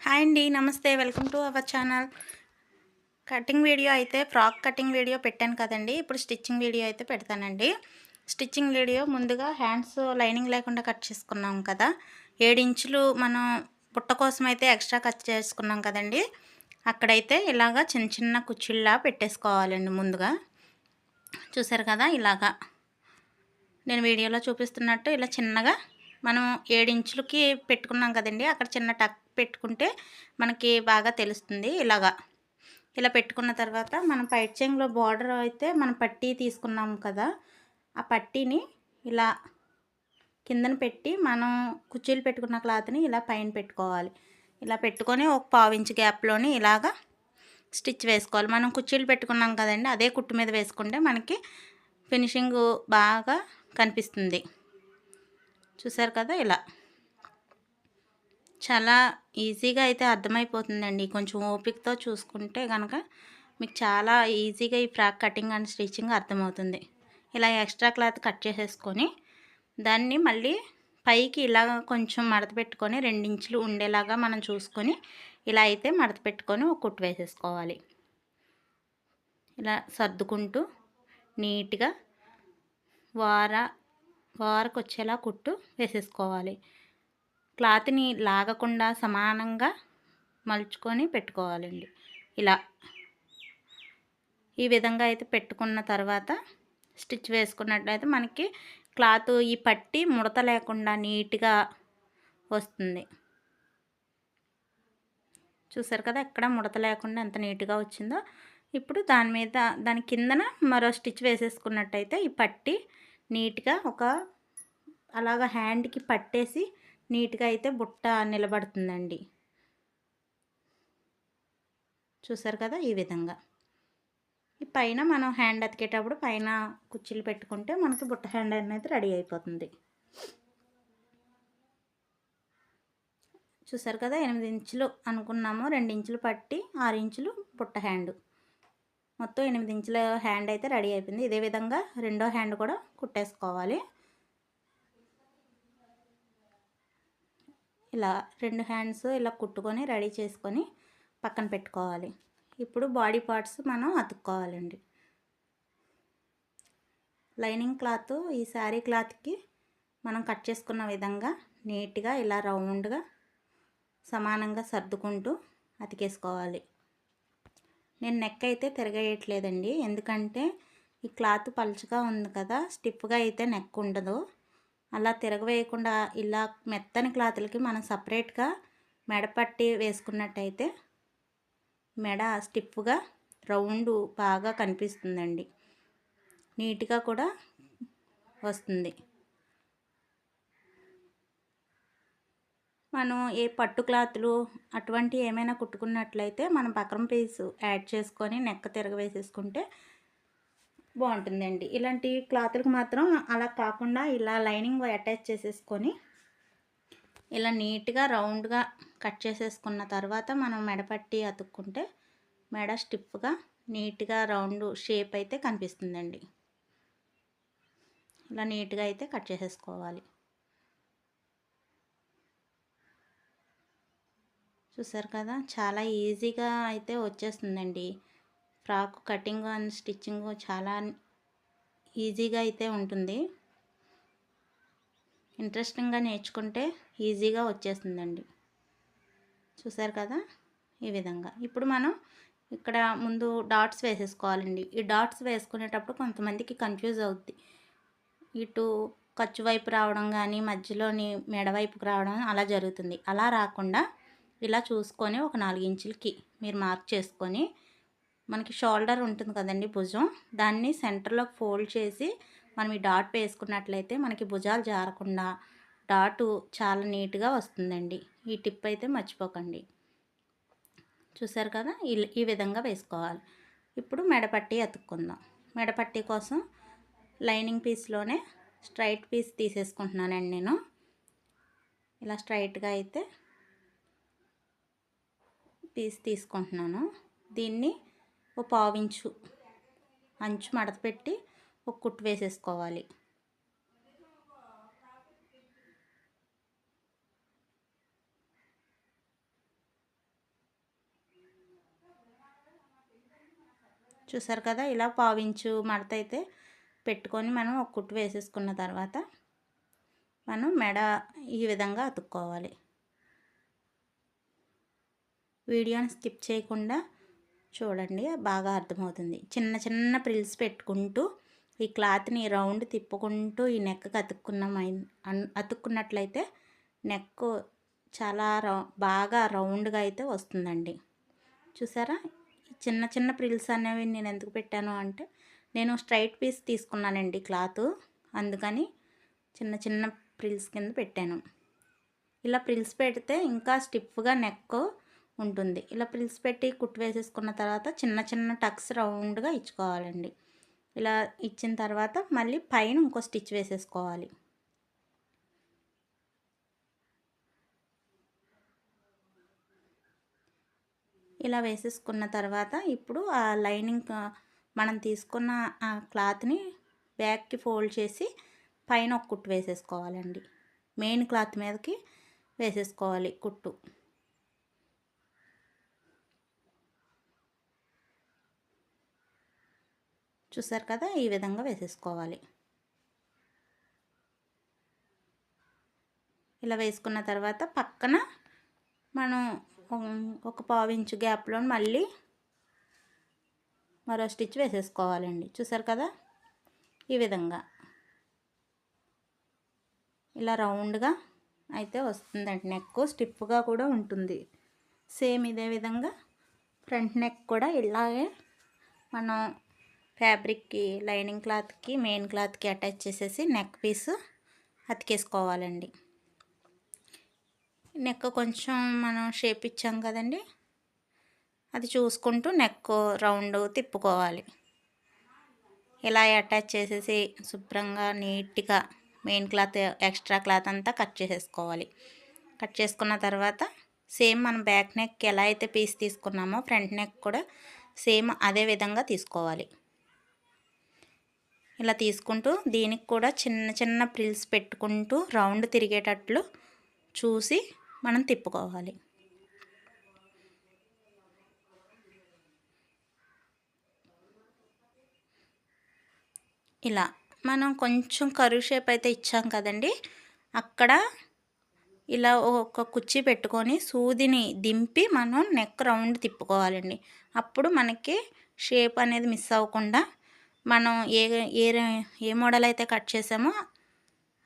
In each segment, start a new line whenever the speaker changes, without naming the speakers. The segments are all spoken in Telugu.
హాయ్ అండి. నమస్తే. Welcome to our channel. Cutting video అయితే ఫ్రాక్ కటింగ్ వీడియో పెట్టాను కదండీ! ఇప్పుడు స్టిచ్చింగ్ వీడియో అయితే పెడతానండి. స్టిచ్చింగ్ వీడియో ముందుగా హ్యాండ్స్ లైనింగ్ లేకుండా కట్ చేసుకున్నాం కదా! 7 ఇంచులు మనం బుట్ట కోసం అయితే ఎక్స్ట్రా కట్ చేసుకున్నాం కదండీ! అక్కడైతే ఇలాగా చిన్న చిన్న కుచ్చిళ్ళలా పెట్టేసుకోవాలండి ముందుగా. చూసారు కదా! ఇలాగా నేను వీడియోలో చూపిస్తున్నట్టు ఇలా చిన్నగా మనం 7 ఇంచులకి పెట్టుకున్నాం కదండీ! అక్కడ చిన్న టక్ పెట్టుకుంటే మనకి బాగా తెలుస్తుంది. ఇలా పెట్టుకున్న తర్వాత మనం పైట్ చెంగులో బార్డర్ అయితే మనం పట్టీ తీసుకున్నాం కదా! ఆ పట్టీని ఇలా కిందన పెట్టి మనం కుర్చీలు పెట్టుకున్న క్లాత్ని ఇలా పైన పెట్టుకోవాలి. ఇలా పెట్టుకొని ఒక పావించి గ్యాప్లోని ఇలాగా స్టిచ్ వేసుకోవాలి. మనం కుర్చీలు పెట్టుకున్నాం కదండి, అదే కుట్టు మీద వేసుకుంటే మనకి ఫినిషింగ్ బాగా కనిపిస్తుంది. చూసారు కదా! ఇలా చాలా ఈజీగా అయితే అర్థమైపోతుందండి. కొంచెం ఓపికతో చూసుకుంటే గనక మీకు చాలా ఈజీగా ఈ ఫ్రాక్ కటింగ్ అండ్ స్టిచ్చింగ్ అర్థమవుతుంది. ఇలా ఎక్స్ట్రా క్లాత్ కట్ చేసేసుకొని దాన్ని మళ్ళీ పైకి ఇలా కొంచెం మడత పెట్టుకొని 2 ఇంచులు ఉండేలాగా మనం చూసుకొని ఇలా అయితే మడత పెట్టుకొని ఒక కుట్టు వేసేసుకోవాలి. ఇలా సర్దుకుంటూ నీట్గా వారకొచ్చేలా కుట్టు వేసేసుకోవాలి. క్లాత్ని లాగకుండా సమానంగా మలుచుకొని పెట్టుకోవాలండి. ఇలా ఈ విధంగా అయితే పెట్టుకున్న తర్వాత స్టిచ్ వేసుకున్నట్లయితే మనకి క్లాత్ ఈ పట్టి ముడత లేకుండా నీట్గా వస్తుంది. చూసారు కదా! ఎక్కడ ముడత లేకుండా ఎంత నీట్గా వచ్చిందో. ఇప్పుడు దాని కిందన మరో స్టిచ్ వేసేసుకున్నట్టయితే ఈ పట్టి నీట్గా అలాగా హ్యాండ్కి పట్టేసి నీట్గా అయితే బుట్ట నిలబడుతుందండి. చూసారు కదా! ఈ విధంగా ఈ పైన మనం హ్యాండ్ అతికేటప్పుడు పైన కుర్చీలు పెట్టుకుంటే మనకి బుట్ట హ్యాండ్ అనేది రెడీ అయిపోతుంది. చూసారు కదా! 8 ఇంచులు అనుకున్నాము, 2 ఇంచులు పట్టి 6 ఇంచులు బుట్ట హ్యాండ్, మొత్తం 8 ఇంచుల హ్యాండ్ అయితే రెడీ అయిపోయింది. ఇదే విధంగా రెండో హ్యాండ్ కూడా కుట్టేసుకోవాలి. ఇలా 2 హ్యాండ్స్ ఇలా కుట్టుకొని రెడీ చేసుకొని పక్కన పెట్టుకోవాలి. ఇప్పుడు బాడీ పార్ట్స్ మనం అతుక్కోవాలండి. లైనింగ్ క్లాత్ ఈ శారీ క్లాత్కి మనం కట్ చేసుకున్న విధంగా నీట్గా ఇలా రౌండ్గా సమానంగా సర్దుకుంటూ అతికేసుకోవాలి. నేను నెక్ అయితే తిరగేయట్లేదండి, ఎందుకంటే ఈ క్లాత్ పలుచగా ఉంది కదా, స్టిఫ్గా అయితే నెక్ ఉండదు. అలా తిరగవేయకుండా ఇలా మెత్తని క్లాతులకి మనం సపరేట్గా మెడ పట్టి వేసుకున్నట్టయితే మెడ స్టిఫ్గా రౌండ్ బాగా కనిపిస్తుందండి, నీట్గా కూడా వస్తుంది. మనం ఏ పట్టు క్లాతులు అటువంటి ఏమైనా కుట్టుకున్నట్లయితే మనం పక్కన పీస్ యాడ్ చేసుకొని నెక్ తిరగవేసేసుకుంటే బాగుంటుందండి. ఇలాంటి క్లాతులకు మాత్రం అలా కాకుండా ఇలా లైనింగ్ అటాచ్ చేసేసుకొని ఇలా నీట్గా రౌండ్గా కట్ చేసేసుకున్న తర్వాత మనం మెడపట్టి అతుక్కుంటే మెడ స్టిఫ్గా నీట్గా రౌండ్ షేప్ అయితే కనిపిస్తుందండి. ఇలా నీట్గా అయితే కట్ చేసేసుకోవాలి. చూసారు కదా! చాలా ఈజీగా అయితే వచ్చేస్తుందండి. ఫ్రాక్ కటింగ్ అండ్ స్టిచ్చింగ్ చాలా ఈజీగా అయితే ఉంటుంది. ఇంట్రెస్టింగ్గా నేర్చుకుంటే ఈజీగా వచ్చేస్తుందండి. చూసారు కదా! ఈ విధంగా ఇప్పుడు మనం ఇక్కడ ముందు డాట్స్ వేసేసుకోవాలండి. ఈ డాట్స్ వేసుకునేటప్పుడు కొంతమందికి కన్ఫ్యూజ్ అవుద్ది. ఇటు ఖర్చు వైపు రావడం కానీ మధ్యలోని మెడవైపుకి రావడం అలా జరుగుతుంది. అలా రాకుండా ఇలా చూసుకొని ఒక 4 ఇంచులకి మీరు మార్క్ చేసుకొని మనకి షోల్డర్ ఉంటుంది కదండి, భుజం, దాన్ని సెంటర్లోకి ఫోల్డ్ చేసి మనం ఈ డాట్ వేసుకున్నట్లయితే మనకి భుజాలు జారకుండా డాటు చాలా నీట్గా వస్తుందండి. ఈ టిప్ అయితే మర్చిపోకండి. చూసారు కదా! ఈ విధంగా వేసుకోవాలి. ఇప్పుడు మెడపట్టి అతుక్కుందాం. మెడపట్టి కోసం లైనింగ్ పీస్లోనే స్ట్రైట్ పీస్ తీసేసుకుంటున్నానండి నేను. ఇలా స్ట్రైట్గా అయితే పీస్ తీసుకుంటున్నాను. దీన్ని ఓ పావించు అంచు మడత పెట్టి ఒక కుట్టు వేసేసుకోవాలి. చూసారు కదా, ఇలా పావించు మడత అయితే పెట్టుకొని మనం ఒక కుట్టు వేసేసుకున్న తర్వాత మనం మెడ ఈ విధంగా అతుక్కోవాలి. వీడియోని స్కిప్ చేయకుండా చూడండి, బాగా అర్థమవుతుంది. చిన్న చిన్న ప్రిల్స్ పెట్టుకుంటూ ఈ క్లాత్ని రౌండ్ తిప్పుకుంటూ ఈ నెక్కి అతుక్కున్నట్లయితే నెక్ చాలా బాగా రౌండ్గా అయితే వస్తుందండి. చూసారా, చిన్న చిన్న ప్రిల్స్ అనేవి నేను ఎందుకు పెట్టాను అంటే, నేను స్ట్రైట్ పీస్ తీసుకున్నానండి క్లాత్, అందుకని చిన్న చిన్న ప్రిల్స్ కింద పెట్టాను. ఇలా ప్రిల్స్ పెడితే ఇంకా స్టిఫ్గా నెక్ ఉంటుంది. ఇలా ప్రిల్స్ పెట్టి కుట్టు వేసేసుకున్న తర్వాత చిన్న చిన్న టక్స్ రౌండ్గా ఇచ్చుకోవాలండి. ఇలా ఇచ్చిన తర్వాత మళ్ళీ పైన ఇంకో స్టిచ్ వేసేసుకోవాలి. ఇలా వేసేసుకున్న తర్వాత ఇప్పుడు ఆ లైనింగ్ మనం తీసుకున్న ఆ క్లాత్ని బ్యాక్కి ఫోల్డ్ చేసి పైన ఒక కుట్టు వేసేసుకోవాలండి. మెయిన్ క్లాత్ మీదకి వేసేసుకోవాలి కుట్టు. చూసారు కదా, ఈ విధంగా వేసేసుకోవాలి. ఇలా వేసుకున్న తర్వాత పక్కన మనం ఒక పావించు గ్యాప్లో మళ్ళీ మరో స్టిచ్ వేసేసుకోవాలండి. చూసారు కదా, ఈ విధంగా ఇలా రౌండ్గా అయితే వస్తుందండి. నెక్ స్టిఫ్గా కూడా ఉంటుంది. సేమ్ ఇదే విధంగా ఫ్రంట్ నెక్ కూడా ఇలాగే మనం ఫ్యాబ్రిక్కి లైనింగ్ క్లాత్కి మెయిన్ క్లాత్కి అటాచ్ చేసేసి నెక్ పీస్ అతికేసుకోవాలండి. నెక్ కొంచెం మనం షేప్ ఇచ్చాం కదండి, అది చూసుకుంటూ నెక్ రౌండ్ తిప్పుకోవాలి. ఇలా అటాచ్ చేసేసి శుభ్రంగా నీట్గా మెయిన్ క్లాత్ ఎక్స్ట్రా క్లాత్ అంతా కట్ చేసేసుకోవాలి. కట్ చేసుకున్న తర్వాత సేమ్ మనం బ్యాక్ నెక్ ఎలా అయితే పీస్ తీసుకున్నామో ఫ్రంట్ నెక్ కూడా సేమ్ అదే విధంగా తీసుకోవాలి. ఇలా తీసుకుంటూ దీనికి కూడా చిన్న చిన్న ప్రిల్స్ పెట్టుకుంటూ రౌండ్ తిరిగేటట్లు చూసి మనం తిప్పుకోవాలి. ఇలా మనం కొంచెం కర్వ్ షేప్ అయితే ఇచ్చాం కదండి, అక్కడ ఇలా ఒక కుర్చీ పెట్టుకొని సూదిని దింపి మనం నెక్ రౌండ్ తిప్పుకోవాలండి. అప్పుడు మనకి షేప్ అనేది మిస్ అవ్వకుండా మనం ఏ ఏ ఏ మోడల్ అయితే కట్ చేసామో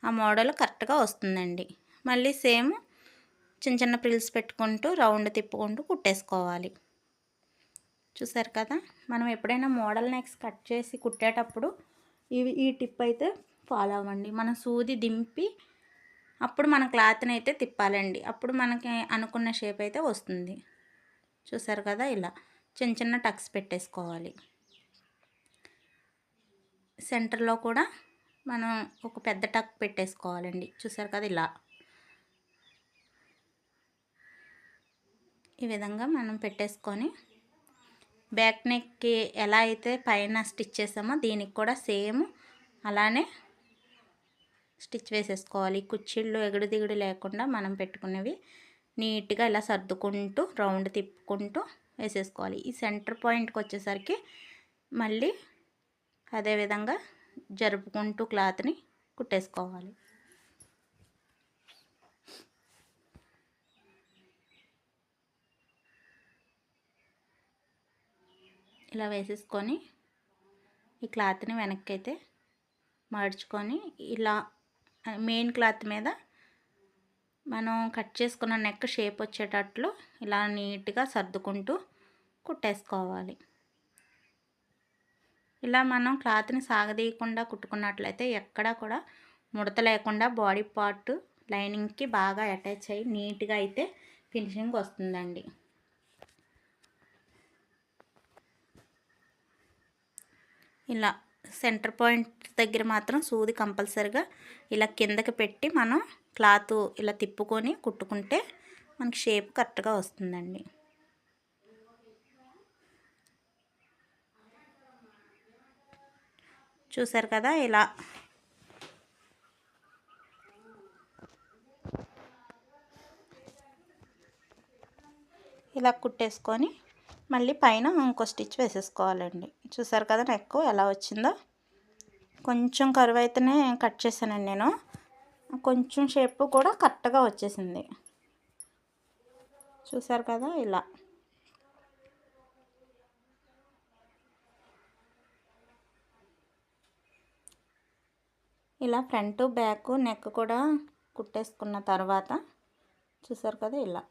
ఆ మోడల్ కరెక్ట్గా వస్తుందండి. మళ్ళీ సేమ్ చిన్న చిన్న ప్రిల్స్ పెట్టుకుంటూ రౌండ్ తిప్పుకుంటూ కుట్టేసుకోవాలి. చూసారు కదా, మనం ఎప్పుడైనా మోడల్ నెక్స్ కట్ చేసి కుట్టేటప్పుడు ఈ టిప్ అయితే ఫాలో అవ్వండి. మనం సూది దింపి అప్పుడు మన క్లాత్ని అయితే తిప్పాలండి. అప్పుడు మనకి అనుకున్న షేప్ అయితే వస్తుంది. చూసారు కదా, ఇలా చిన్న చిన్న టక్స్ పెట్టేసుకోవాలి. సెంటర్లో కూడా మనం ఒక పెద్ద టక్ పెట్టేసుకోవాలండి. చూసారు కదా, ఇలా ఈ విధంగా మనం పెట్టేసుకొని బ్యాక్ నెక్కి ఎలా అయితే పైన స్టిచ్ చేసామో దీనికి కూడా సేమ్ అలానే స్టిచ్ వేసేసుకోవాలి. కుచ్చిళ్ళు ఎగుడు దిగుడు లేకుండా మనం పెట్టుకునేవి నీట్గా ఇలా సర్దుకుంటూ రౌండ్ తిప్పుకుంటూ వేసేసుకోవాలి. ఈ సెంటర్ పాయింట్కి వచ్చేసరికి మళ్ళీ అదేవిధంగా జరుపుకుంటూ క్లాత్ని కుట్టేసుకోవాలి. ఇలా వేసేసుకొని ఈ క్లాత్ని వెనక్కి అయితే మడుచుకొని ఇలా మెయిన్ క్లాత్ మీద మనం కట్ చేసుకున్న నెక్ షేప్ వచ్చేటట్లు ఇలా నీట్గా సర్దుకుంటూ కుట్టేసుకోవాలి. ఇలా మనం క్లాత్ని సాగదీయకుండా కుట్టుకున్నట్లయితే ఎక్కడా కూడా ముడత లేకుండా బాడీ పార్ట్ లైనింగ్కి బాగా అటాచ్ అయ్యి నీట్గా అయితే ఫినిషింగ్ వస్తుందండి. ఇలా సెంటర్ పాయింట్ దగ్గర మాత్రం సూది కంపల్సరిగా ఇలా కిందకి పెట్టి మనం క్లాత్ ఇలా తిప్పుకొని కుట్టుకుంటే మనకి షేప్ కరెక్ట్గా వస్తుందండి. చూసారు కదా, ఇలా కుట్టేసుకొని మళ్ళీ పైన ఇంకో స్టిచ్ వేసేసుకోవాలండి. చూసారు కదా నెక్ ఎలా వచ్చిందో. కొంచెం కరువు అయితేనే కట్ చేశానండి నేను. కొంచెం షేప్ కూడా కరెక్ట్గా వచ్చేసింది. చూసారు కదా ఇలా. ఇలా ఫ్రంట్ బ్యాక్ నెక్ కూడా కుట్టేసుకున్న తర్వాత చూసారు కదా ఇలా.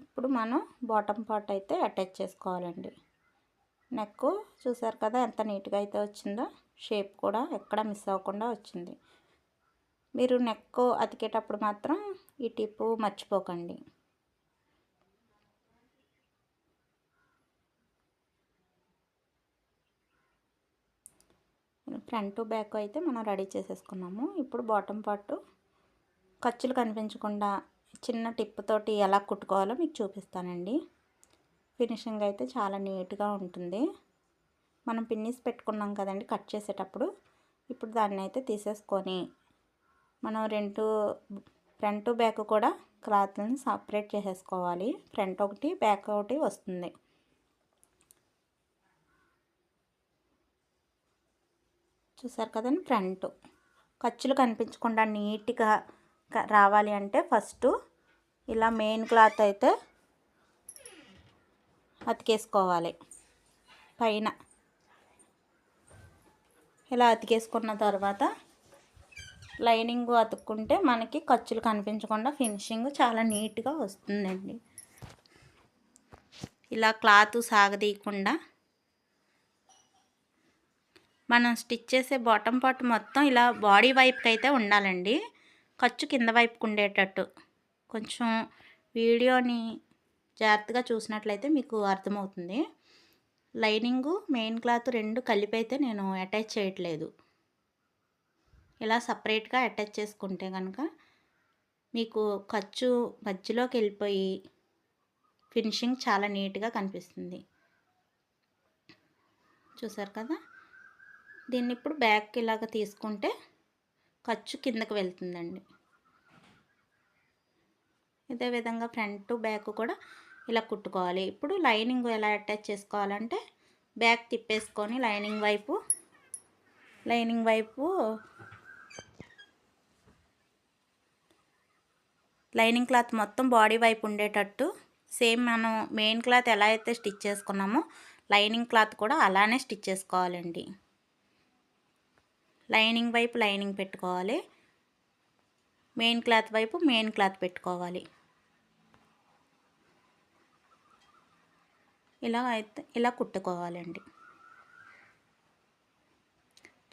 ఇప్పుడు మనం బాటమ్ పార్ట్ అయితే అటాచ్ చేసుకోవాలండి. నెక్ చూసారు కదా ఎంత నీట్గా అయితే వచ్చిందో. షేప్ కూడా ఎక్కడ మిస్ అవ్వకుండా వచ్చింది. మీరు నెక్ అతికేటప్పుడు మాత్రం ఈ టిప్ మర్చిపోకండి. ఫ్రంట్ బ్యాక్ అయితే మనం రెడీ చేసేసుకున్నాము. ఇప్పుడు బాటమ్ పార్ట్ ఖర్చులు కనిపించకుండా చిన్న టిప్ తోటి ఎలా కుట్టుకోవాలో మీకు చూపిస్తానండి. ఫినిషింగ్ అయితే చాలా నీట్గా ఉంటుంది. మనం పిన్నిస్ పెట్టుకున్నాం కదండి కట్ చేసేటప్పుడు. ఇప్పుడు దాన్ని అయితే తీసేసుకొని మనం ఫ్రంట్ బ్యాక్ కూడా క్లాత్ని సపరేట్ చేసేసుకోవాలి. ఫ్రంట్ ఒకటి బ్యాక్ ఒకటి వస్తుంది. చూసారు కదండి. ఫ్రంట్ ఖర్చులు కనిపించకుండా నీట్గా రావాలి అంటే ఫస్ట్ ఇలా మెయిన్ క్లాత్ అయితే అతికేసుకోవాలి. పైన ఇలా అతికేసుకున్న తర్వాత లైనింగ్ అతుక్కుంటే మనకి ఖర్చులు కనిపించకుండా ఫినిషింగ్ చాలా నీట్గా వస్తుందండి. ఇలా క్లాత్ సాగదీయకుండా మనం స్టిచ్ చేసే బాటమ్ పార్ట్ మొత్తం ఇలా బాడీ వైపుకి అయితే ఉండాలండి. ఖర్చు కింద వైపుకు ఉండేటట్టు. కొంచెం వీడియోని జాగ్రత్తగా చూసినట్లయితే మీకు అర్థమవుతుంది. లైనింగు మెయిన్ క్లాత్ రెండు కలిపి అయితే నేను అటాచ్ చేయట్లేదు. ఇలా సపరేట్గా అటాచ్ చేసుకుంటే కనుక మీకు ఖర్చు మధ్యలోకి వెళ్ళిపోయి ఫినిషింగ్ చాలా నీట్గా కనిపిస్తుంది. చూసారు కదా. దీన్ని ఇప్పుడు బ్యాక్ ఇలాగ తీసుకుంటే ఖర్చు కిందకి వెళ్తుందండి. ఇదే విధంగా ఫ్రంట్ బ్యాక్ కూడా ఇలా కుట్టుకోవాలి. ఇప్పుడు లైనింగ్ ఎలా అటాచ్ చేసుకోవాలంటే బ్యాక్ తిప్పేసుకొని లైనింగ్ క్లాత్ మొత్తం బాడీ వైపు ఉండేటట్టు సేమ్ మనం మెయిన్ క్లాత్ ఎలా అయితే స్టిచ్ చేసుకున్నామో లైనింగ్ క్లాత్ కూడా అలానే స్టిచ్ చేసుకోవాలండి. లైనింగ్ వైపు లైనింగ్ పెట్టుకోవాలి. మెయిన్ క్లాత్ వైపు మెయిన్ క్లాత్ పెట్టుకోవాలి. ఇలా కుట్టుకోవాలండి.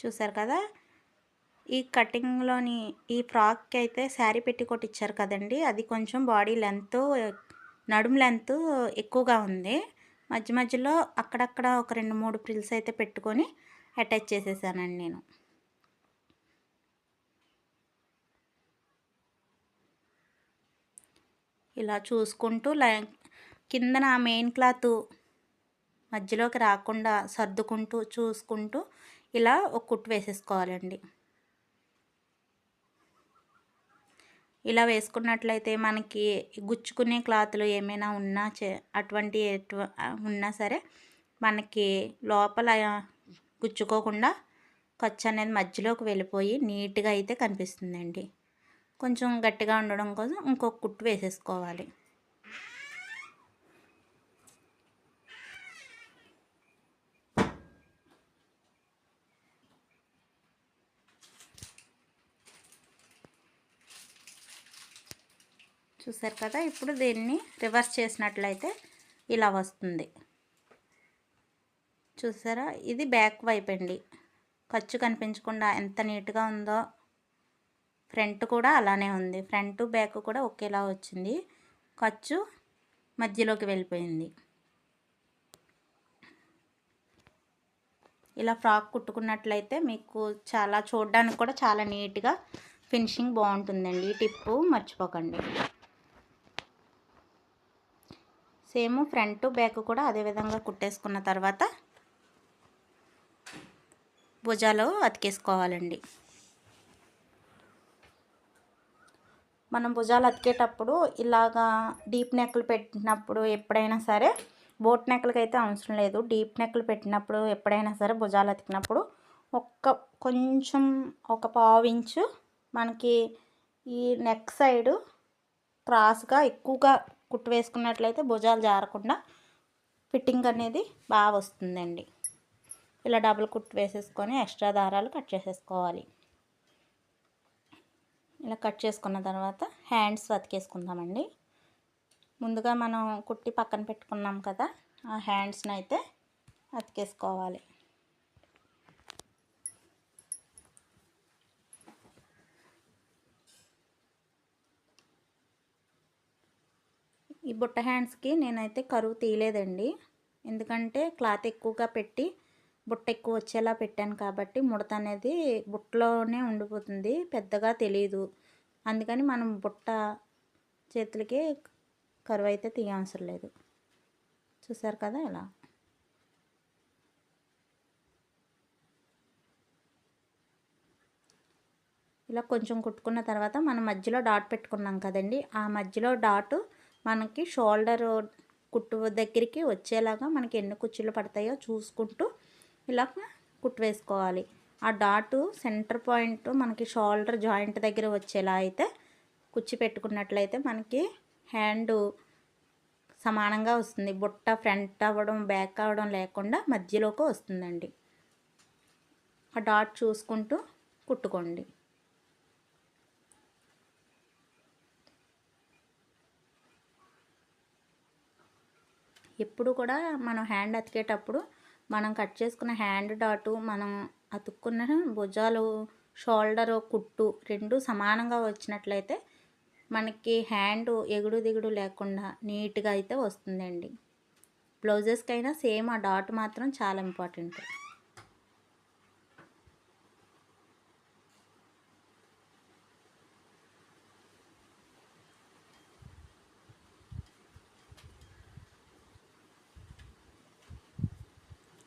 చూసారు కదా. ఈ కటింగ్లోని ఈ ఫ్రాక్కి అయితే శారీ పెట్టికోట్ ఇచ్చారు కదండి. అది కొంచెం బాడీ లెంత్ నడుము లెంత్ ఎక్కువగా ఉంది. మధ్య మధ్యలో అక్కడక్కడ ఒక 2-3 ప్రిల్స్ అయితే పెట్టుకొని అటాచ్ చేసేసానండి నేను. ఇలా చూసుకుంటూ కిందన మెయిన్ క్లాత్ మధ్యలోకి రాకుండా సర్దుకుంటూ చూసుకుంటూ ఇలా ఒక కుట్టు వేసేసుకోవాలండి. ఇలా వేసుకున్నట్లయితే మనకి గుచ్చుకునే క్లాత్లు ఏమైనా ఉన్నా ఉన్నా సరే మనకి లోపల గుచ్చుకోకుండా ఖర్చు అనేది మధ్యలోకి వెళ్ళిపోయి నీట్గా అయితే కనిపిస్తుందండి. కొంచెం గట్టిగా ఉండడం కోసం ఇంకొక కుట్టు వేసేసుకోవాలి. చూసారు కదా. ఇప్పుడు దీన్ని రివర్స్ చేసినట్లయితే ఇలా వస్తుంది. చూసారా. ఇది బ్యాక్ వైపు అండి. ఖర్చు కనిపించకుండా ఎంత నీట్గా ఉందో. ఫ్రంట్ కూడా అలానే ఉంది. ఫ్రంట్ బ్యాక్ కూడా ఒకేలా వచ్చింది. ఖర్చు మధ్యలోకి వెళ్ళిపోయింది. ఇలా ఫ్రాక్ కుట్టుకున్నట్లయితే మీకు చాలా చూడడానికి కూడా చాలా నీట్గా ఫినిషింగ్ బాగుంటుందండి. ఈ టిప్పు మర్చిపోకండి. సేమ్ ఫ్రంట్ బ్యాక్ కూడా అదే విధంగా కుట్టేసుకున్న తర్వాత భుజాలు అతికేసుకోవాలండి. మనం భుజాలు అతికేటప్పుడు ఇలాగా డీప్ నెక్లు పెట్టినప్పుడు ఎప్పుడైనా సరే బోట్ నెక్లకి అయితే అవసరం లేదు. డీప్ నెక్లు పెట్టినప్పుడు ఎప్పుడైనా సరే భుజాలు అతికినప్పుడు కొంచెం ఒక పావు ఇంచు మనకి ఈ నెక్ సైడు క్రాస్గా ఎక్కువగా కుట్టు వేసుకున్నట్లయితే భుజాలు జారకుండా ఫిట్టింగ్ అనేది బాగా వస్తుందండి. ఇలా డబుల్ కుట్టు వేసేసుకొని ఎక్స్ట్రా దారాలు కట్ చేసేసుకోవాలి. ఇలా కట్ చేసుకున్న తర్వాత హ్యాండ్స్ అతికేసుకుందామండి. ముందుగా మనం కుట్టి పక్కన పెట్టుకున్నాం కదా, ఆ హ్యాండ్స్ని అయితే అతికేసుకోవాలి. ఈ బుట్ట హ్యాండ్స్కి నేనైతే కరువు తీయలేదండి. ఎందుకంటే క్లాత్ ఎక్కువగా పెట్టి బుట్ట ఎక్కువ వచ్చేలా పెట్టాను కాబట్టి ముడత అనేది బుట్టలోనే ఉండిపోతుంది, పెద్దగా తెలియదు. అందుకని మనం బుట్ట చేతులకి కరువు అయితే తీయవసరం లేదు. చూసారు కదా ఇలా. ఇలా కొంచెం కుట్టుకున్న తర్వాత మనం మధ్యలో డాట్ పెట్టుకున్నాం కదండి, ఆ మధ్యలో డాట్ మనకి షోల్డర్ కుట్టు దగ్గరికి వచ్చేలాగా మనకి ఎన్ని కుచ్చులు పడతాయో చూసుకుంటూ ఇలా కుట్టు వేసుకోవాలి. ఆ డాటు సెంటర్ పాయింట్ మనకి షోల్డర్ జాయింట్ దగ్గర వచ్చేలా అయితే కుచ్చి పెట్టుకున్నట్లయితే మనకి హ్యాండ్ సమానంగా వస్తుంది. బుట్ట ఫ్రంట్ అవ్వడం బ్యాక్ అవ్వడం లేకుండా మధ్యలోకి వస్తుందండి. ఆ డాట్ చూసుకుంటూ కుట్టుకోండి. ఎప్పుడు కూడా మనం హ్యాండ్ అతికేటప్పుడు మనం కట్ చేసుకున్న హ్యాండ్ డాటు మనం అతుక్కున్న భుజాలు షోల్డరు కుట్టు రెండు సమానంగా వచ్చినట్లయితే మనకి హ్యాండ్ ఎగుడు దిగుడు లేకుండా నీట్గా అయితే వస్తుందండి. బ్లౌజెస్కైనా సేమ్ ఆ డాట్ మాత్రం చాలా ఇంపార్టెంట్.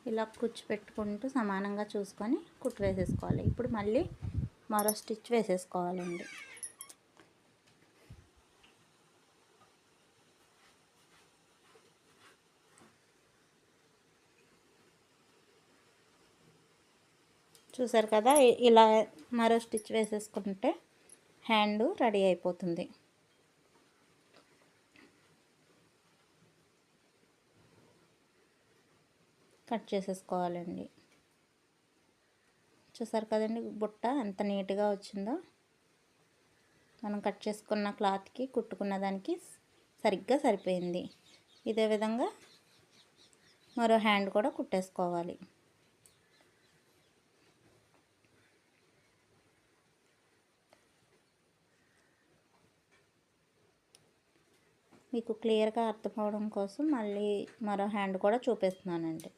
ఇలా కుచ్చు పెట్టుకుంటూ సమానంగా చూసుకొని కుట్టు వేసేసుకోవాలి. ఇప్పుడు మళ్ళీ మరో స్టిచ్ వేసేసుకోవాలండి. చూసారు కదా, ఇలా మరో స్టిచ్ వేసేసుకుంటే హ్యాండ్ రెడీ అయిపోతుంది. కట్ చేసేసుకోవాలండి. చూసారు కదండి బుట్ట ఎంత నీట్గా వచ్చిందో. మనం కట్ చేసుకున్న క్లాత్కి కుట్టుకున్న దానికి సరిగ్గా సరిపోయింది. ఇదే విధంగా మరో హ్యాండ్ కూడా కుట్టేసుకోవాలి. మీకు క్లియర్గా అర్థమవడం కోసం మళ్ళీ మరో హ్యాండ్ కూడా చూపిస్తున్నానండి.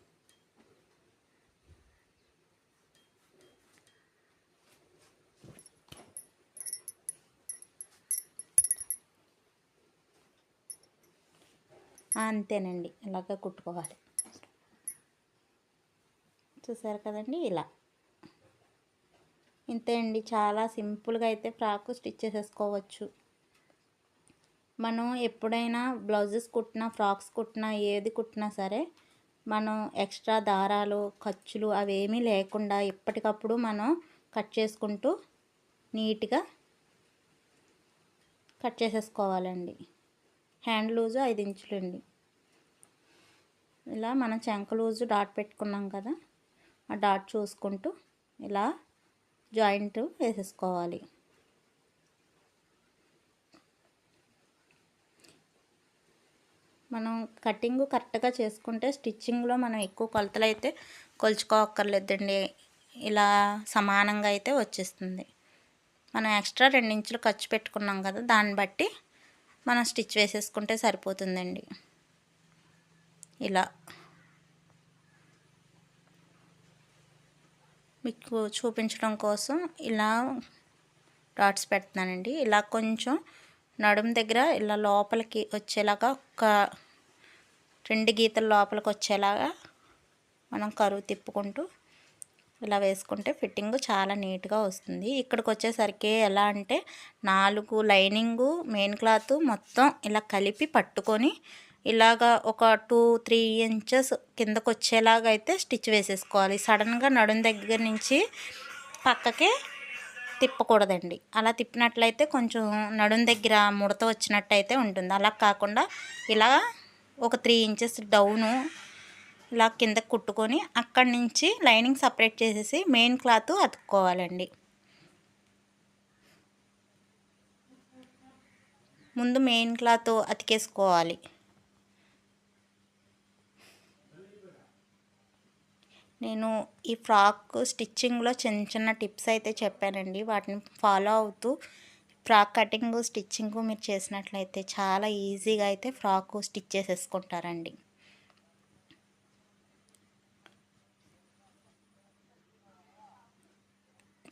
అంతేనండి, ఇలాగ కుట్టుకోవాలి. చూసారు కదండి ఇలా. ఇంతే అండి, చాలా సింపుల్గా అయితే ఫ్రాక్ స్టిచ్ చేసేసుకోవచ్చు. మనం ఎప్పుడైనా బ్లౌజెస్ కుట్టినా ఫ్రాక్స్ కుట్టినా ఏది కుట్టినా సరే మనం ఎక్స్ట్రా దారాలు ఖర్చులు అవేమీ లేకుండా ఎప్పటికప్పుడు మనం కట్ చేసుకుంటూ నీట్గా కట్ చేసేసుకోవాలండి. హ్యాండ్ లూజు 5 ఇంచులండి. ఇలా మనం చంక లూజు డాట్ పెట్టుకున్నాం కదా, ఆ డాట్ చూసుకుంటూ ఇలా జాయింట్ వేసేసుకోవాలి. మనం కటింగ్ కరెక్ట్గా చేసుకుంటే స్టిచ్చింగ్లో మనం ఎక్కువ కొలతలు అయితే కొలుచుకోక్కర్లేదండి. ఇలా సమానంగా అయితే వచ్చేస్తుంది. మనం ఎక్స్ట్రా 2 ఇంచులు ఖర్చు పెట్టుకున్నాం కదా, దాన్ని బట్టి మనం స్టిచ్ వేసేసుకుంటే సరిపోతుందండి. ఇలా మీకు చూపించడం కోసం ఇలా డాట్స్ పెడుతున్నానండి. ఇలా కొంచెం నడుము దగ్గర ఇలా లోపలికి వచ్చేలాగా ఒక 2 గీతల లోపలికి వచ్చేలాగా మనం కరువు తిప్పుకుంటూ ఇలా వేసుకుంటే ఫిట్టింగ్ చాలా నీట్గా వస్తుంది. ఇక్కడికి వచ్చేసరికి ఎలా అంటే 4 లైనింగు మెయిన్ క్లాత్ మొత్తం ఇలా కలిపి పట్టుకొని ఇలాగా ఒక 2-3 ఇంచెస్ కిందకు వచ్చేలాగా అయితే స్టిచ్ వేసేసుకోవాలి. సడన్గా నడుం దగ్గర నుంచి పక్కకి తిప్పకూడదండి. అలా తిప్పినట్లయితే కొంచెం నడుం దగ్గర ముడత వచ్చినట్టయితే ఉంటుంది. అలా కాకుండా ఇలా ఒక 3 ఇంచెస్ డౌను ఇలా కిందకి కుట్టుకొని అక్కడి నుంచి లైనింగ్ సపరేట్ చేసేసి మెయిన్ క్లాత్ అతుక్కోవాలండి. ముందు మెయిన్ క్లాత్ అతికేసుకోవాలి. నేను ఈ ఫ్రాక్ స్టిచ్చింగ్లో చిన్న టిప్స్ అయితే చెప్పానండి. వాటిని ఫాలో అవుతూ ఫ్రాక్ కటింగ్ స్టిచ్చింగ్ మీరు చేసినట్లయితే చాలా ఈజీగా అయితే ఫ్రాక్ స్టిచ్ చేసేసుకుంటారండి.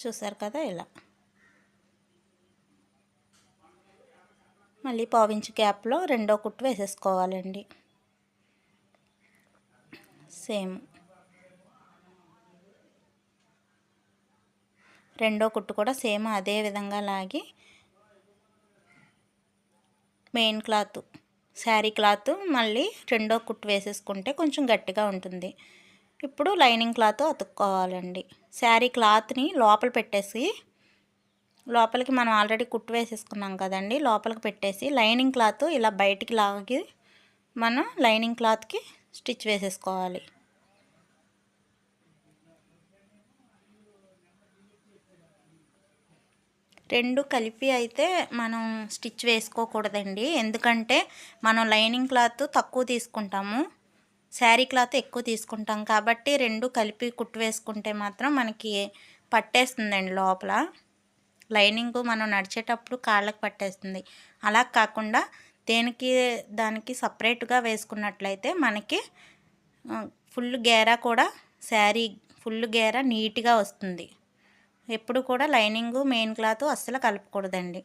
చూసారు కదా, ఇలా మళ్ళీ పావించి గ్యాప్లో రెండో కుట్టు వేసేసుకోవాలండి. సేమ్ రెండో కుట్టు కూడా సేమ్ అదే విధంగా లాగి మెయిన్ క్లాత్ శారీ క్లాత్ మళ్ళీ రెండో కుట్టు వేసేసుకుంటే కొంచెం గట్టిగా ఉంటుంది. ఇప్పుడు లైనింగ్ క్లాత్ అతుక్కోవాలండి. శారీ క్లాత్ని లోపల పెట్టేసి, లోపలికి మనం ఆల్రెడీ కుట్టు వేసేసుకున్నాం కదండి, లోపలికి పెట్టేసి లైనింగ్ క్లాత్ ఇలా బయటికి లాగి మనం లైనింగ్ క్లాత్కి స్టిచ్ వేసేసుకోవాలి. రెండు కలిపి అయితే మనం స్టిచ్ వేసుకోకూడదండి. ఎందుకంటే మనం లైనింగ్ క్లాత్ తక్కువ తీసుకుంటాము, శారీ క్లాత్ ఎక్కువ తీసుకుంటాం కాబట్టి రెండు కలిపి కుట్టు వేసుకుంటే మాత్రం మనకి పట్టేస్తుందండి లోపల. లైనింగ్ మనం నడిచేటప్పుడు కాళ్ళకి పట్టేస్తుంది. అలా కాకుండా దానికి సపరేట్గా వేసుకున్నట్లయితే మనకి ఫుల్ గేరా కూడా శారీ ఫుల్ గేరా నీట్గా వస్తుంది. ఎప్పుడు కూడా లైనింగు మెయిన్ క్లాత్ అస్సలు కలపకూడదండి.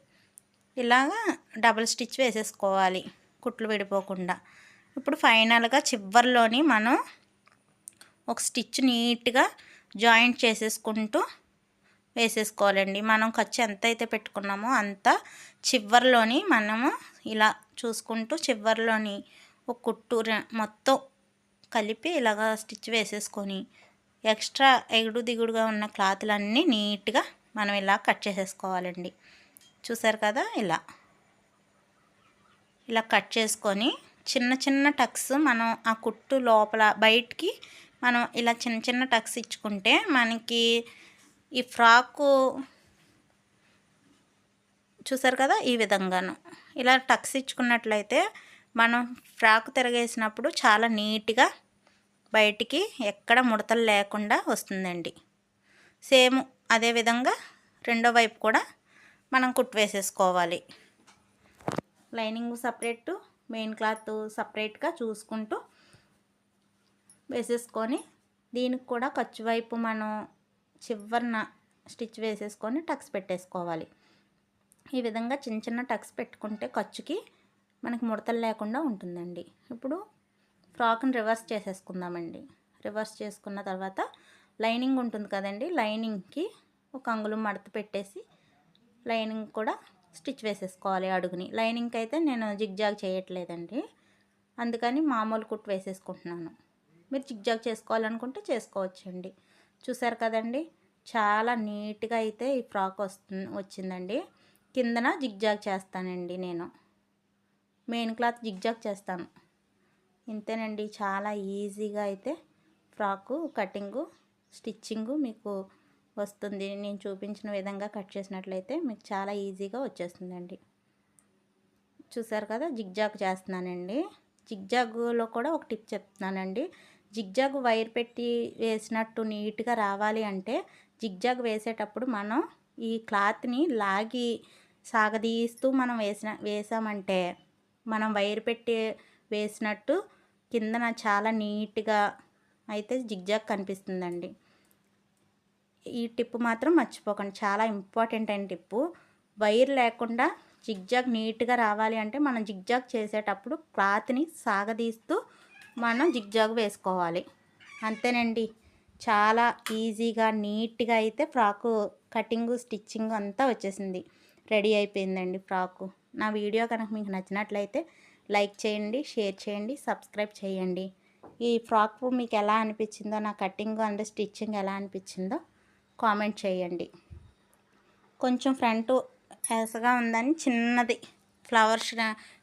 ఇలాగా డబుల్ స్టిచ్ వేసేసుకోవాలి కుట్లు విడిపోకుండా. ఇప్పుడు ఫైనల్గా చివర్లోని మనం ఒక స్టిచ్ నీట్గా జాయింట్ చేసేసుకుంటూ వేసేసుకోవాలండి. మనం ఖర్చు ఎంత అయితే పెట్టుకున్నామో అంత చివర్లోని మనము ఇలా చూసుకుంటూ చివర్లోని ఒక కుట్టు మొత్తం కలిపి ఇలాగా స్టిచ్ వేసేసుకొని ఎక్స్ట్రా ఎగుడు దిగుడుగా ఉన్న క్లాతులన్నీ నీట్గా మనం ఇలా కట్ చేసేసుకోవాలండి. చూసారు కదా, ఇలా కట్ చేసుకొని చిన్న టక్స్ మనం ఆ కుట్టు లోపల బయటికి మనం ఇలా చిన్న టక్స్ ఇచ్చుకుంటే మనకి ఈ ఫ్రాకు చూసారు కదా, ఈ విధంగాను ఇలా టక్స్ ఇచ్చుకున్నట్లయితే మనం ఫ్రాక్ తిరగేసినప్పుడు చాలా నీట్గా బయటికి ఎక్కడ ముడతలు లేకుండా వస్తుందండి. సేమ్ అదేవిధంగా రెండో వైపు కూడా మనం కుట్టు వేసేసుకోవాలి. లైనింగ్ సపరేట్, మెయిన్ క్లాత్ సపరేట్గా చూసుకుంటూ వేసేసుకొని దీనికి కూడా ఖర్చు వైపు మనం చివరన స్టిచ్ వేసేసుకొని టక్స్ పెట్టేసుకోవాలి. ఈ విధంగా చిన్న టక్స్ పెట్టుకుంటే ఖర్చుకి మనకి ముడతలు లేకుండా ఉంటుందండి. ఇప్పుడు ఫ్రాక్ని రివర్స్ చేసేసుకుందామండి. రివర్స్ చేసుకున్న తర్వాత లైనింగ్ ఉంటుంది కదండి, లైనింగ్కి ఒక అంగుళం మడత పెట్టేసి లైనింగ్ కూడా స్టిచ్ వేసేసుకోవాలి అడుగుని. లైనింగ్కి అయితే నేను జిగ్జాగ్ చేయట్లేదండి, అందుకని మామూలు కుట్టు వేసేసుకుంటున్నాను. మీరు జిగ్జాగ్ చేసుకోవాలనుకుంటే చేసుకోవచ్చండి. చూసారు కదండి, చాలా నీట్గా అయితే ఈ ఫ్రాక్ వచ్చిందండి. కిందన జిగ్జాగ్ చేస్తానండి, నేను మెయిన్ క్లాత్ జిగ్జాగ్ చేస్తాను. ఇంతేనండి, చాలా ఈజీగా అయితే ఫ్రాకు కటింగు స్టిచ్చింగు మీకు వస్తుంది. నేను చూపించిన విధంగా కట్ చేసినట్లయితే మీకు చాలా ఈజీగా వచ్చేస్తుందండి. చూసారు కదా, జిగ్జాగ్ చేస్తున్నానండి. జిగ్జాగ్లో కూడా ఒక టిప్ చెప్తున్నానండి. జిగ్జాగ్ వైర్ పెట్టి వేసినట్టు నీట్గా రావాలి అంటే జిగ్జాగ్ వేసేటప్పుడు మనం ఈ క్లాత్ని లాగి సాగదీస్తూ మనం వేసామంటే మనం వైర్ పెట్టి వేసినట్టు కిందన చాలా నీట్గా అయితే జిగ్జాగ్ కనిపిస్తుందండి. ఈ టిప్ మాత్రం మర్చిపోకండి, చాలా ఇంపార్టెంట్ అయిన టిప్పు. వైర్ లేకుండా జిగ్జాగ్ నీట్గా రావాలి అంటే మనం జిగ్జాగ్ చేసేటప్పుడు క్లాత్ని సాగదీస్తూ మనం జిగ్జాగ్ వేసుకోవాలి. అంతేనండి, చాలా ఈజీగా నీట్గా అయితే ఫ్రాకు కటింగు స్టిచ్చింగ్ అంతా వచ్చేసింది, రెడీ అయిపోయిందండి ఫ్రాకు. నా వీడియో కనుక మీకు నచ్చినట్లయితే లైక్ చేయండి, షేర్ చేయండి, సబ్స్క్రైబ్ చేయండి. ఈ ఫ్రాక్ మీకు ఎలా అనిపించిందో, నా కటింగ్ అండ్ స్టిచ్చింగ్ ఎలా అనిపించిందో కామెంట్ చేయండి. కొంచెం ఫ్రంట్ ఎసగా ఉందని చిన్నది ఫ్లవర్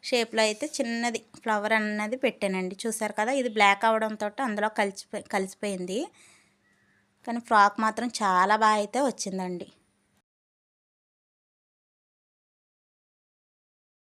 షేప్లో అయితే చిన్నది ఫ్లవర్ అన్నది పెట్టానండి. చూసారు కదా, ఇది బ్లాక్ అవడంతో అందులో కలిసిపోయింది. కానీ ఫ్రాక్ మాత్రం చాలా బాగా అయితే వచ్చిందండి.